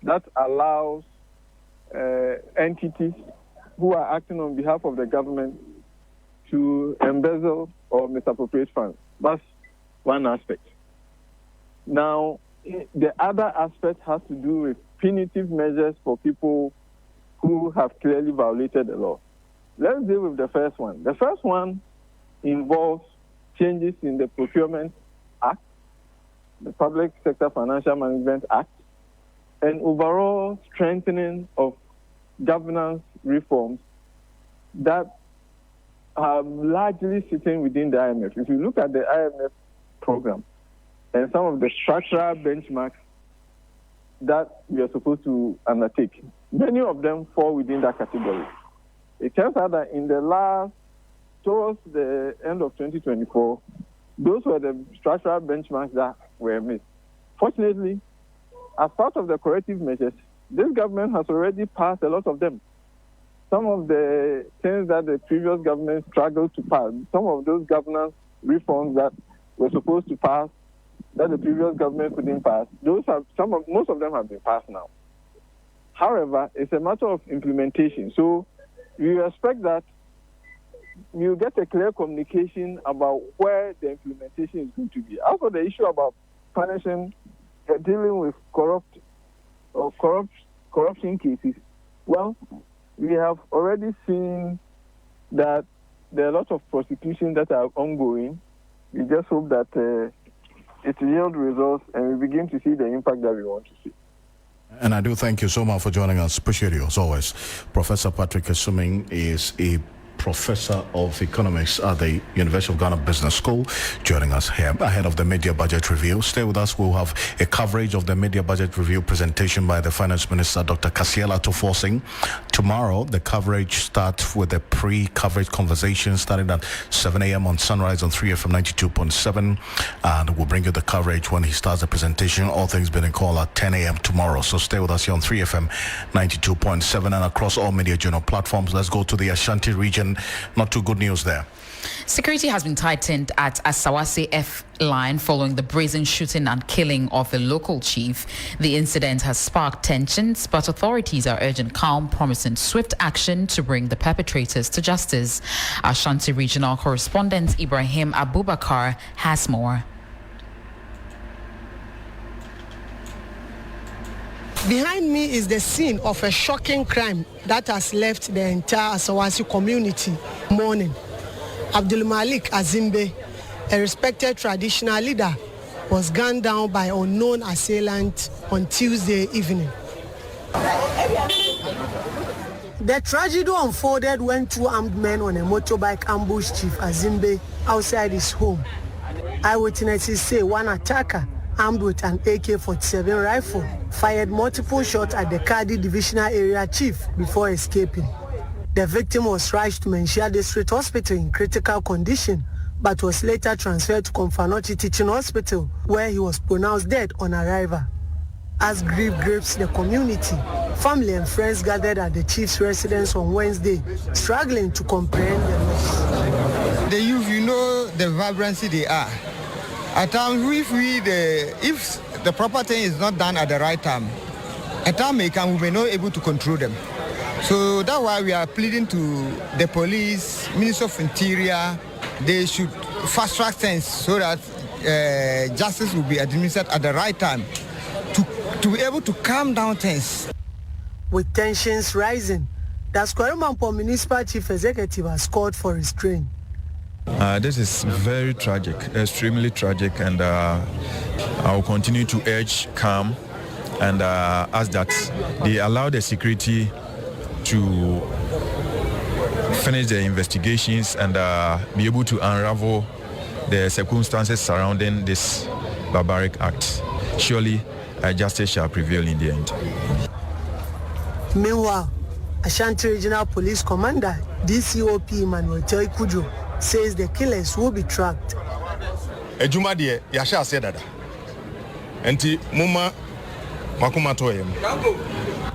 that allows entities who are acting on behalf of the government to embezzle or misappropriate funds. That's one aspect. Now, the other aspect has to do with punitive measures for people who have clearly violated the law. Let's deal with the first one. The first one involves changes in the Procurement Act, the Public Sector Financial Management Act, and overall strengthening of governance reforms that are largely sitting within the IMF. If you look at the IMF program and some of the structural benchmarks that we are supposed to undertake, many of them fall within that category. It turns out that towards the end of 2024, those were the structural benchmarks that were missed. Fortunately, as part of the corrective measures, this government has already passed a lot of them. Some of the things that the previous government struggled to pass, some of those governance reforms that were supposed to pass, that the previous government couldn't pass, most of them have been passed now. However, it's a matter of implementation. So we expect that you get a clear communication about where the implementation is going to be. Also, the issue about punishing, dealing with corruption cases. Well, we have already seen that there are a lot of prosecutions that are ongoing. We just hope that it will yield results and we begin to see the impact that we want to see. And I do thank you so much for joining us. Appreciate you as always. Professor Patrick Assuming is a professor of economics at the University of Ghana Business School, joining us here ahead of the mid-year budget review. Stay with us. We'll have a coverage of the mid-year budget review presentation by the Finance Minister, Dr. Kasiela Toforsing. Tomorrow, the coverage starts with a pre-coverage conversation starting at 7 a.m. on Sunrise on 3FM 92.7, and we'll bring you the coverage when he starts the presentation. All things being called at 10 a.m. tomorrow. So stay with us here on 3FM 92.7 and across all media journal platforms. Let's go to the Ashanti region. Not too good news there. Security has been tightened at Asawase F line following the brazen shooting and killing of a local chief. The incident has sparked tensions, but authorities are urging calm, promising swift action to bring the perpetrators to justice. Ashanti regional correspondent Ibrahim Abubakar has more. Behind me is the scene of a shocking crime that has left the entire Asawase community mourning. Abdul Malik Azimbe, a respected traditional leader, was gunned down by unknown assailants on Tuesday evening. The tragedy unfolded when two armed men on a motorbike ambushed Chief Azimbe outside his home. Eyewitnesses say one attacker, armed with an AK-47 rifle, fired multiple shots at the Kadi Divisional Area Chief before escaping. The victim was rushed to Menchia District Hospital in critical condition, but was later transferred to Komfanoti Teaching Hospital, where he was pronounced dead on arrival. As grief grips the community, family and friends gathered at the chief's residence on Wednesday, struggling to comprehend the loss. The youth, you know the vibrancy they are. At times, if the proper thing is not done at the right time, a time may come we may not be able to control them. So that's why we are pleading to the police, Minister of Interior, they should fast track things so that justice will be administered at the right time to be able to calm down things. With tensions rising, the Squaremampo Municipal Chief Executive has called for restraint. This is very tragic, extremely tragic, and I will continue to urge calm and ask that they allow the security to finish the investigations and be able to unravel the circumstances surrounding this barbaric act. Surely justice shall prevail in the end. Meanwhile, Ashanti Regional Police Commander DCOP Emmanuel Kujo says the killers will be tracked. Ejumadi yasha said that. Enti muma makumatoyem.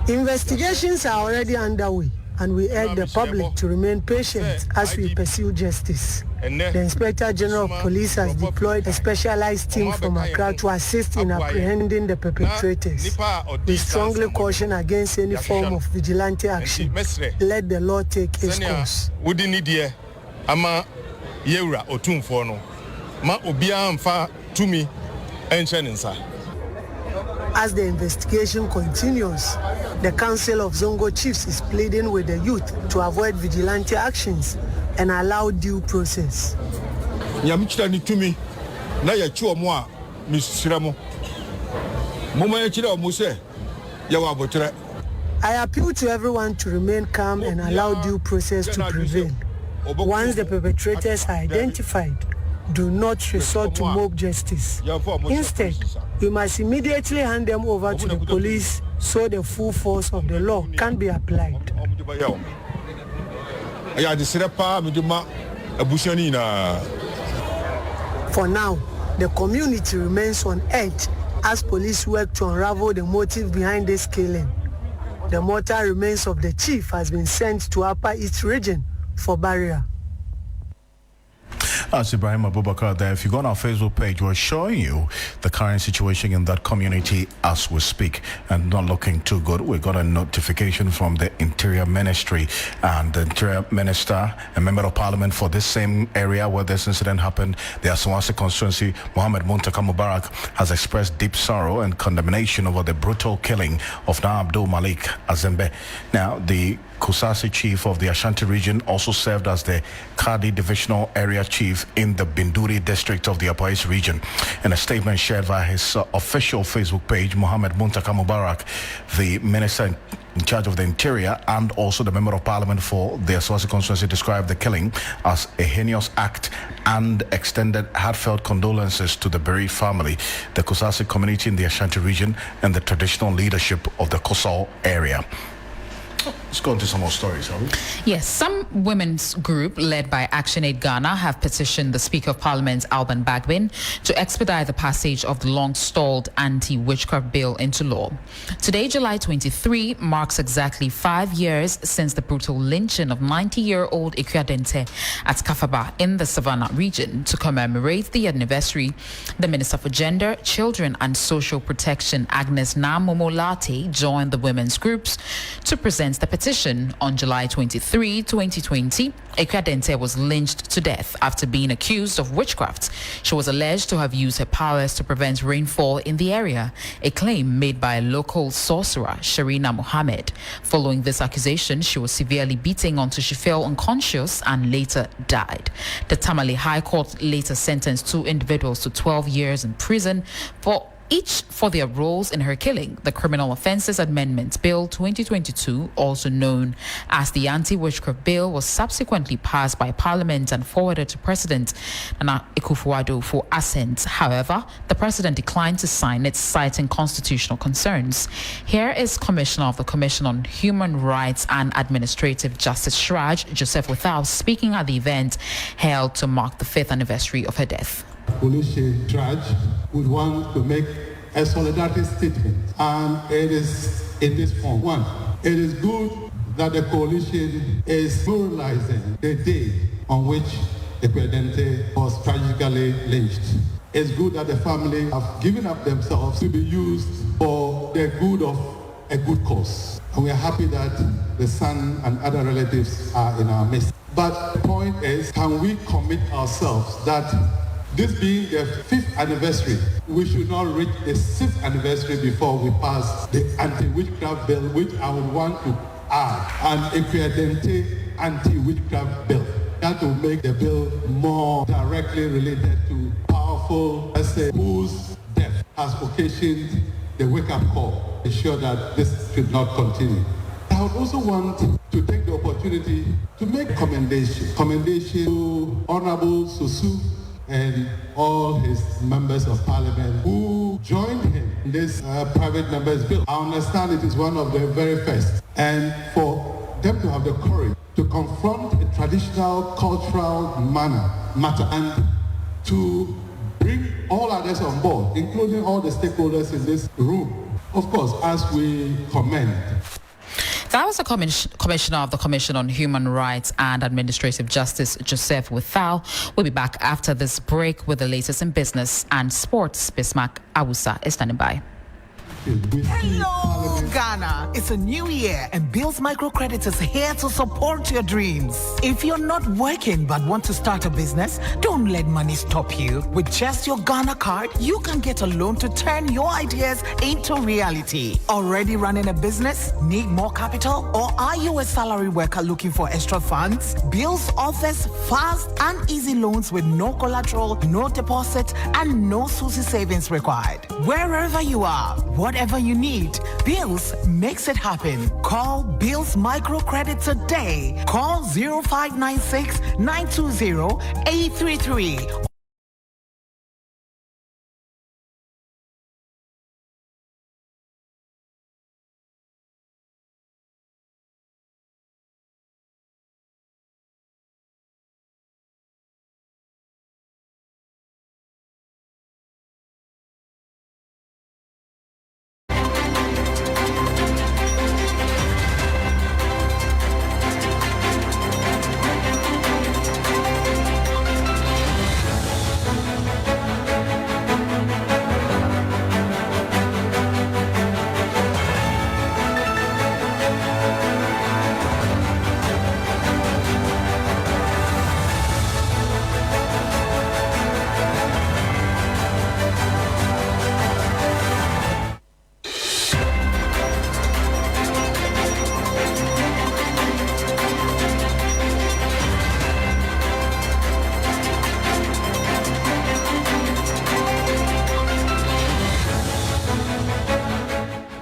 Investigations are already underway, and we urge the public to remain patient as we pursue justice. The Inspector General of Police has deployed a specialized team from Accra to assist in apprehending the perpetrators. We strongly caution against any form of vigilante action. Let the law take its course. Ama yewra otumfo no ma obia mfa tumi encheninsa. As the investigation continues, the Council of Zongo Chiefs is pleading with the youth to avoid vigilante actions and allow due process. Nyamichira ni tumi na ya chuo mo a misiramo. Moma ya chira mo se ya wa botre. I appeal to everyone to remain calm and allow due process to prevail. Once the perpetrators are identified, do not resort to mock justice. Instead, we must immediately hand them over to the police so the full force of the law can be applied. For now, the community remains on edge as police work to unravel the motive behind this killing. The mortal remains of the chief has been sent to Upper East Region for burial. That's Ibrahim Abubakar there. If you go on our Facebook page, we're showing you the current situation in that community as we speak, and not looking too good. We got a notification from the Interior Ministry, and the Interior Minister, a member of Parliament for this same area where this incident happened, the Asawase constituency, Mohammed Muntaka Mubarak, has expressed deep sorrow and condemnation over the brutal killing of Na Abdul Malik Azembe. Now, the Kusasi chief of the Ashanti region also served as the Kadi divisional area chief in the Binduri district of the Upper East region. In a statement shared via his official Facebook page, Mohammed Muntaka Mubarak, the minister in charge of the interior and also the member of parliament for the Asawase constituency, described the killing as a heinous act and extended heartfelt condolences to the bereaved family, the Kusasi community in the Ashanti region, and the traditional leadership of the Kosal area. Let's go into some more stories, shall we? Yes, some women's group led by ActionAid Ghana have petitioned the Speaker of Parliament, Alban Bagbin, to expedite the passage of the long-stalled anti-witchcraft bill into law. Today, July 23, marks exactly 5 years since the brutal lynching of 90-year-old Ikuadente at Kafaba in the Savannah region. To commemorate the anniversary, the Minister for Gender, Children and Social Protection, Agnes Namomolate, joined the women's groups to present the petition. On July 23, 2020, Ikuadente was lynched to death after being accused of witchcraft. She was alleged to have used her powers to prevent rainfall in the area, a claim made by a local sorcerer, Sharina Mohammed. Following this accusation, she was severely beaten until she fell unconscious and later died. The Tamale High Court later sentenced 2 individuals to 12 years in prison for each for their roles in her killing. The Criminal Offences Amendment Bill 2022, also known as the Anti-Witchcraft Bill, was subsequently passed by Parliament and forwarded to President Nana Akufo-Addo for assent. However, the President declined to sign it, citing constitutional concerns. Here is Commissioner of the Commission on Human Rights and Administrative Justice, Shraj Joseph Without, speaking at the event held to mark the 5th anniversary of her death. Coalition Trudge would want to make a solidarity statement, and it is in this form. 1, it is good that the coalition is memorializing the day on which Ikuadente was tragically lynched. It's good that the family have given up themselves to be used for the good of a good cause. And we are happy that the son and other relatives are in our midst. But the point is, can we commit ourselves that this being the 5th anniversary, we should not reach the 6th anniversary before we pass the anti-witchcraft bill, which I would want to add, an equivalent anti-witchcraft bill. That will make the bill more directly related to powerful, let's say, whose death has occasioned the wake-up call, ensure that this should not continue. I would also want to take the opportunity to make commendation to Honorable Susu and all his members of parliament who joined him in this private members bill. I understand it is one of the very first, and for them to have the courage to confront a traditional cultural matter and to bring all others on board, including all the stakeholders in this room, of course, as we commend. That was the Commissioner of the Commission on Human Rights and Administrative Justice, Joseph Withal. We'll be back after this break with the latest in business and sports. Bismarck Awusa is standing by. Hello, Ghana. It's a new year and Bill's Microcredit is here to support your dreams. If you're not working but want to start a business, don't let money stop you. With just your Ghana card, you can get a loan to turn your ideas into reality. Already running a business? Need more capital? Or are you a salary worker looking for extra funds? Bill's offers fast and easy loans with no collateral, no deposit, and no SUSI savings required. Wherever you are, whatever you need, Bills makes it happen. Call Bills Microcredit today. Call 0596 920 833.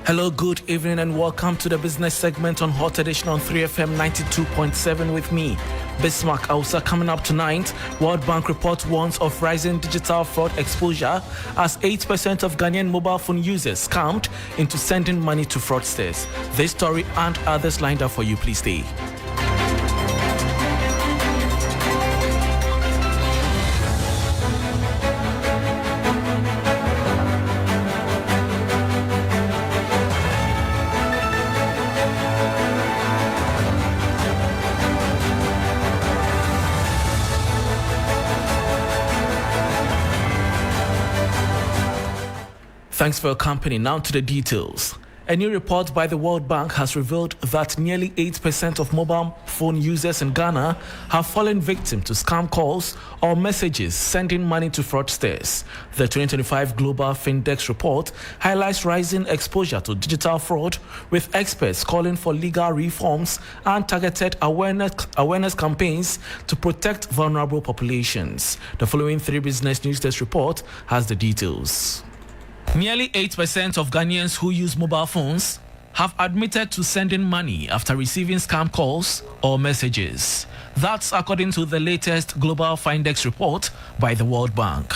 Hello, good evening and welcome to the business segment on Hot Edition on 3FM 92.7 with me, Bismarck Awusa. Coming up tonight, World Bank report warns of rising digital fraud exposure as 8% of Ghanaian mobile phone users scammed into sending money to fraudsters. This story and others lined up for you. Please stay. Thanks for your company. Now to the details. A new report by the World Bank has revealed that nearly 8% of mobile phone users in Ghana have fallen victim to scam calls or messages sending money to fraudsters. The 2025 Global Findex report highlights rising exposure to digital fraud, with experts calling for legal reforms and targeted awareness campaigns to protect vulnerable populations. The following 3 Business News Desk report has the details. Nearly 8% of Ghanaians who use mobile phones have admitted to sending money after receiving scam calls or messages. That's according to the latest Global Findex report by the World Bank.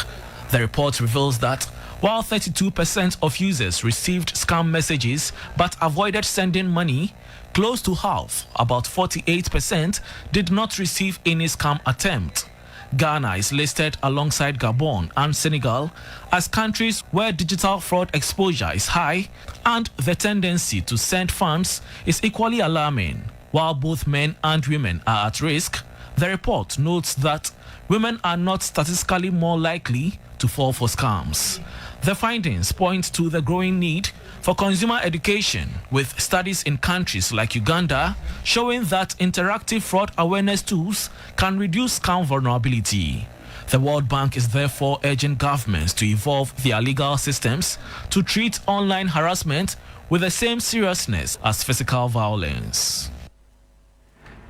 The report reveals that while 32% of users received scam messages but avoided sending money, close to half, about 48%, did not receive any scam attempt. Ghana is listed alongside Gabon and Senegal as countries where digital fraud exposure is high and the tendency to send funds is equally alarming. While both men and women are at risk, the report notes that women are not statistically more likely to fall for scams. The findings point to the growing need for consumer education, with studies in countries like Uganda showing that interactive fraud awareness tools can reduce scam vulnerability. The World Bank is therefore urging governments to evolve their legal systems to treat online harassment with the same seriousness as physical violence.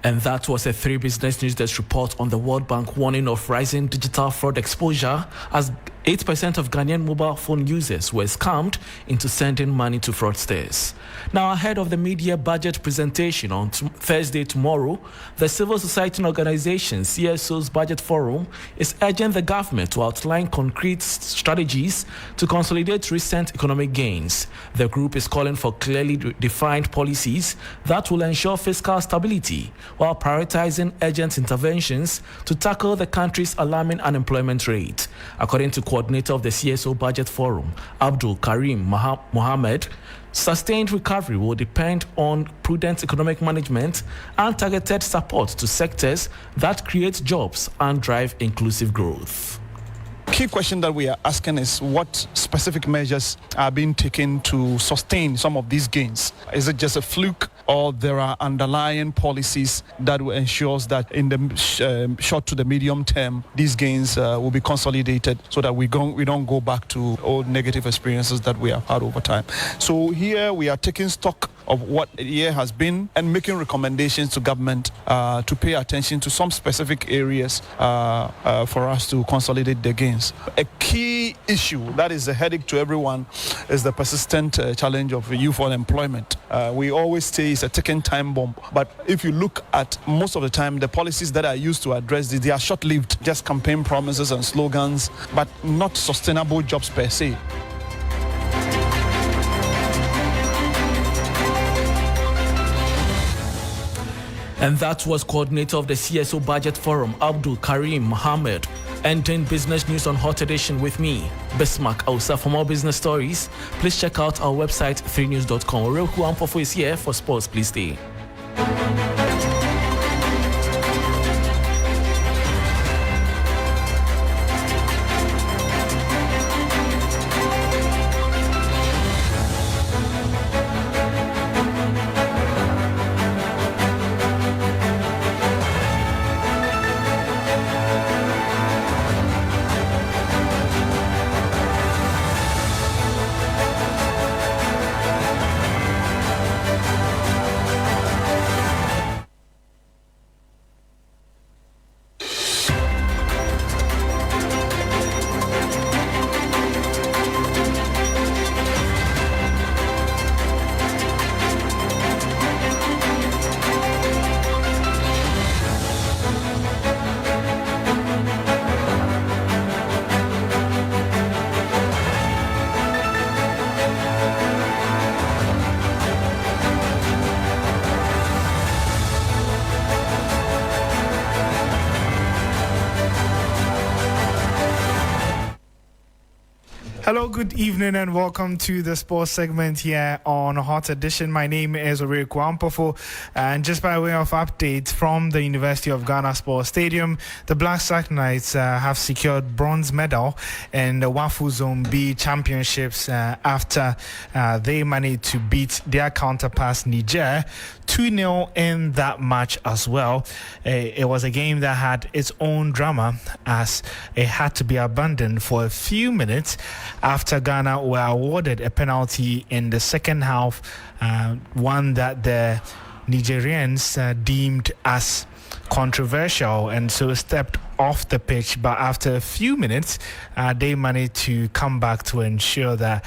And that was a 3 Business News Desk report on the World Bank warning of rising digital fraud exposure as 8% of Ghanaian mobile phone users were scammed into sending money to fraudsters. Now, ahead of the media budget presentation on Thursday tomorrow, the civil society organization CSO's Budget Forum is urging the government to outline concrete strategies to consolidate recent economic gains. The group is calling for clearly defined policies that will ensure fiscal stability while prioritizing urgent interventions to tackle the country's alarming unemployment rate. According to coordinator of the CSO Budget Forum, Abdul Karim Mohammed, sustained recovery will depend on prudent economic management and targeted support to sectors that create jobs and drive inclusive growth. Key question that we are asking is what specific measures are being taken to sustain some of these gains? Is it just a fluke, or there are underlying policies that will ensure that in the short to the medium term these gains will be consolidated so that we don't go back to old negative experiences that we have had over time? So here we are taking stock of what a year has been and making recommendations to government to pay attention to some specific areas for us to consolidate the gains. A key issue that is a headache to everyone is the persistent challenge of youth unemployment. We always say it's a ticking time bomb, but if you look at most of the time, the policies that are used to address this, they are short-lived, just campaign promises and slogans, but not sustainable jobs per se. And that was coordinator of the CSO Budget Forum, Abdul Karim Mohammed. Ending business news on Hot Edition with me, Bismarck Ausa. For more business stories, please check out our website, 3news.com. Oreku Ampofo is here for sports. Please stay. Hello, good evening, and welcome to the sports segment here on Hot Edition. My name is Oreku Ampofo, and just by way of update from the University of Ghana Sports Stadium, the Black Sack Knights have secured bronze medal in the WAFU Zone B Championships after they managed to beat their counterparts Niger 2-0 in that match as well. It was a game that had its own drama as it had to be abandoned for a few minutes after Ghana were awarded a penalty in the second half, one that the Nigerians deemed as controversial and so stepped off the pitch. But after a few minutes, they managed to come back to ensure that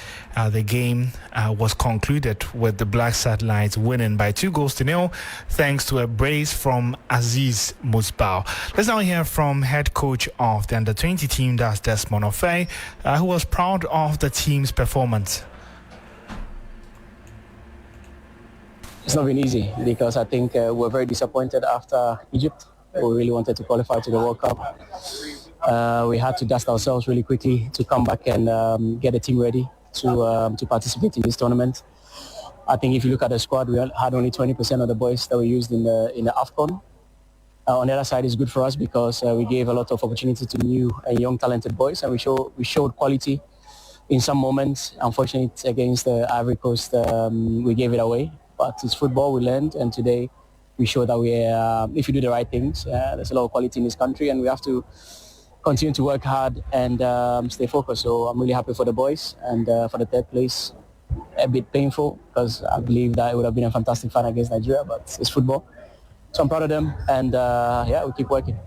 the game was concluded with the Black Satellites winning by 2-0 thanks to a brace from Aziz Musbao. Let's now hear from head coach of the under-20 team, that's Desmond Ofei, who was proud of the team's performance. It's not been easy because I think we're very disappointed after Egypt. We really wanted to qualify to the World Cup. We had to dust ourselves really quickly to come back and get the team ready to participate in this tournament. I think if you look at the squad, we had only 20% of the boys that we used in the AFCON. On the other side, it's good for us because we gave a lot of opportunity to new and young talented boys, and we showed quality in some moments. Unfortunately, against the Ivory Coast, we gave it away. But it's football, we learned, and today we show that if you do the right things, there's a lot of quality in this country, and we have to continue to work hard and stay focused. So I'm really happy for the boys, and for the third place, a bit painful because I believe that it would have been a fantastic fun against Nigeria, but it's football. So I'm proud of them, and we keep working.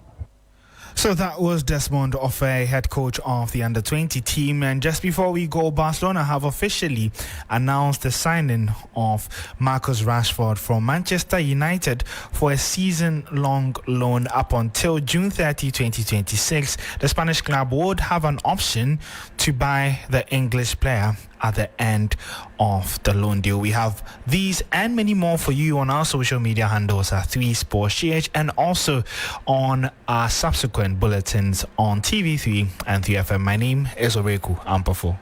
So that was Desmond Ofe, head coach of the under-20 team. And just before we go, Barcelona have officially announced the signing of Marcus Rashford from Manchester United for a season-long loan up until June 30, 2026. The Spanish club would have an option to buy the English player at the end of the loan deal. We have these and many more for you on our social media handles at 3SportsGH and also on our subsequent bulletins on TV3 and 3FM. My name is Oreku Ampafo.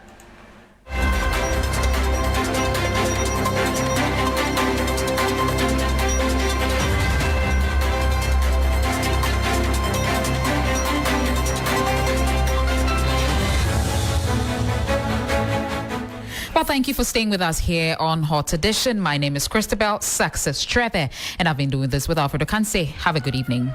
Well, thank you for staying with us here on Hot Edition. My name is Christabel Success Trevor, and I've been doing this with Alfredo Kanse. Have a good evening.